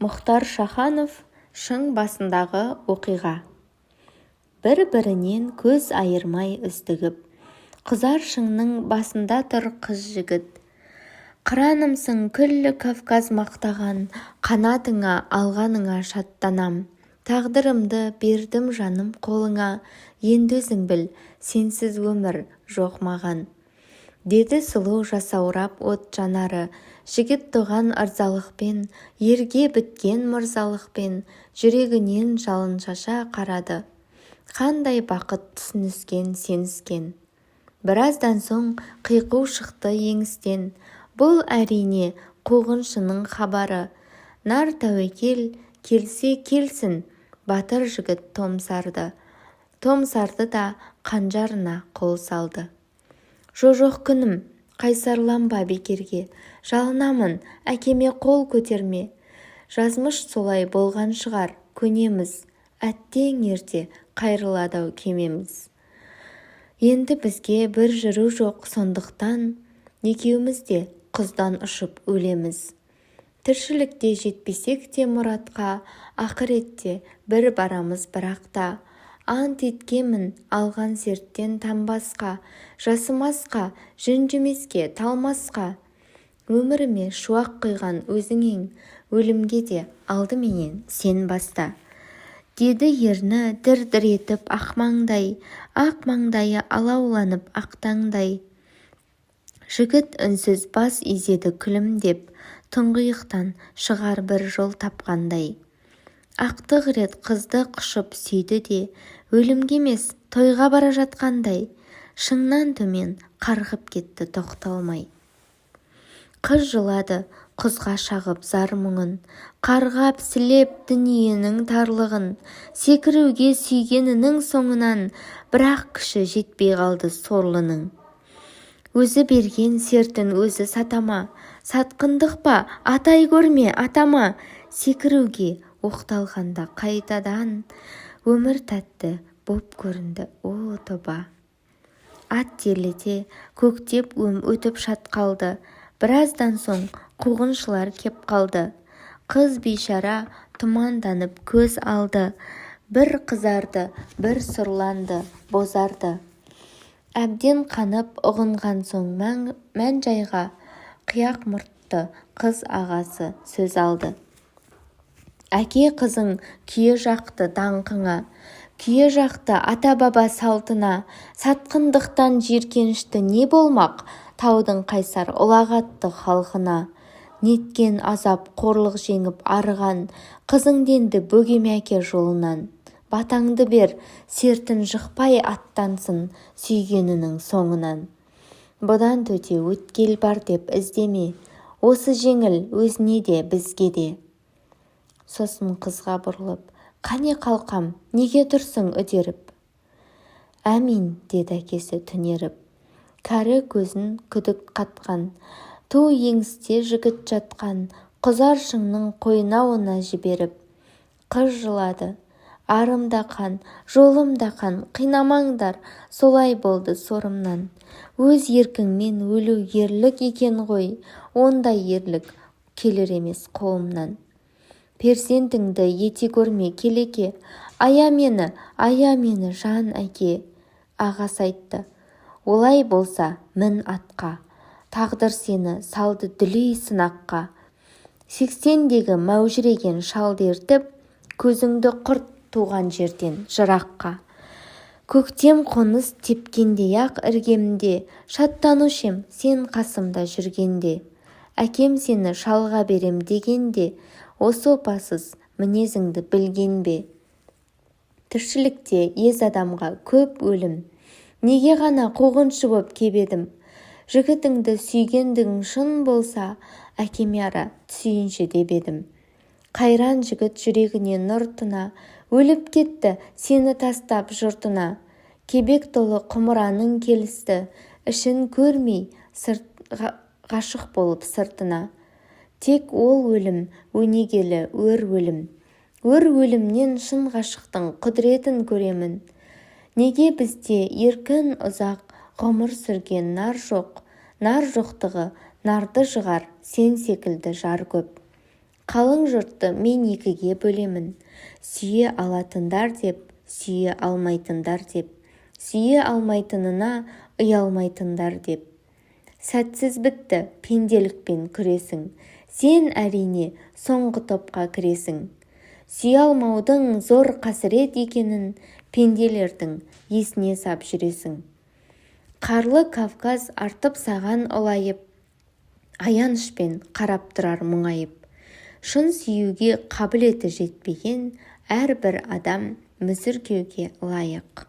Мұхтар Шаханов шың басындағы оқиға. Бір-бірінен көз айырмай үздігіп, қызар шыңның басында тұр қыз-жігіт. Қыранымсың күллі Кавказ мақтаған, қанатыңа алғаныңа шаттанам. Тағдырымды бердім жаным қолыңа, енді өзің біл, сенсіз өмір жоқ маған. Деді сұлу жасаурап от жанары, жігіт туған ырзалықпен, ерге біткен мырзалықпен, жүрегінен жалын шаша қарады. Қандай бақыт түсініскен сеніскен. Біраздан соң қиқу шықты еңістен, бұл әрине қуғыншының хабары. Нар тәуекел келсе келсін, батыр жігіт томсарды. Томсарды да қанжарына қол салды. Жоқ күнім, қайсарланба бекерге, жалынамын, әкеме қол көтерме. Жазмыш солай болған шығар, көнеміз, әттең ерте қайрыладау кемеміз. Енді бізге бір жүру жоқ, сондықтан екеуміз де құздан ұшып өлеміз. Тіршілікте жетпесек те мұратқа, ақыретте бір барамыз бірақта. Ант еткемін алған серттен танбасқа, жасымасқа, жүнжімеске, талмасқа. Өміріме шуақ құйған өзің ең, өлімге де алдыменен сен баста. Деді ерні дір-дір етіп ақ маңдайы алауланып ақтаңдай. Жігіт үнсіз бас изеді күлімдеп, тұңғиықтан шығар бір жол тапқандай. Ақтық рет қызды құшып сүйді де, өлімге емес тойға бара жатқандай, шыңнан төмен қарғып кетті тоқталмай. Қыз жылады құзға шағып зар мұңын, қарғап сілеп дүниенің тарлығын, секіруге сүйгенінің соңынан, бірақ күші жетпей қалды сорлының. Өзі берген сертін өзі сатама, сатқындық па, атай көрме атама. Секіруге оқталғанда қайтадан, өмір тәтті боп көрінді, о тоба. Ат терлете көктеп өтіп шатқалды, біраздан соң қуғыншылар кеп қалды. Қыз бейшара тұманданып көз алды, бір қызарды, бір сұрланды, бозарды. Әбден қанып ұғынған соң мән-жайға, қияқ мұртты қыз ағасы сөз алды. Әке қызың күйе жақты даңқыңа, күйе жақты ата-баба салтына, сатқындықтан жиіркенішті не болмақ таудың қайсар ұлағатты халқына. Неткен азап қорлық жеңіп арыған, қызың денді бөгеме әке жолынан. Батаңды бер, сертін жықпай аттансын сүйгенінің соңынан. Бұдан төте өткел бар деп іздеме, осы жеңіл өзіне де бізге де. Сосын қызға бұрылып, қане қалқам, неге тұрсың үдеріп? Әмин, деді әкесі түнеріп. Кәрі көзін күдік қатқан, ту еңісте жігіт жатқан, құзар шыңның қойнауына жіберіп. Қыз жылады. Арымда қан, жолымда қан, қинамаңдар, солай болды сорымнан. Өз еркіңмен өлу ерлік екен ғой, ондай ерлік келер емес қолымнан. Перзентіңді ете көрме келеке, ая мені жан әке. Ағасы айтты, олай болса мін атқа, тағдыр сені салды дүлей сынаққа. 80-дегі мәужіреген шалды ертіп, көзіңді құрт туған жерден жыраққа. Көктем қоныс тепкендей-ақ іргемде, шаттанушем сен қасымда жүргенде. Әкем сені шалға берем дегенде, осы опасыз мінезіңді білген бе? Тіршілікте ез адамға көп өлім, неге ғана қуғыншы боп кебедім? Жігітіңді сүйгендігің шын болса, әкеме ара түсейінші деп едім. Қайран жігіт жүрегіне нұр тұна, өліп кетті сені тастап жұртына. Кебек толы құмыраның келісті, ішін көрмей ғашық болып сыртына. Тек ол өлім, өнегелі өр өлім. Өр өлімнен шын ғашықтың құдіретін көремін. Неге бізде еркін ұзақ ғұмыр сүрген нар жоқ, нар жоқтығы нарды жығар сен секілді жар көп. Қалың жұртты мен екіге бөлемін. Сүйе алатындар деп, сүйе алмайтындар деп, сүйе алмайтынына ұялмайтындар деп. Сәтсіз бітті пенделікпен күресің. Сен әрине соңғы топқа кіресің. Сүйе алмаудың зор қасірет екенін пенделердің есіне сап жүресің. Қарлы Кавказ артып саған ұлайып, аянышпен қарап тұрар мұңайып. Шын сүюге қабілеті жетпеген әрбір адам мүсіркеуге лайық.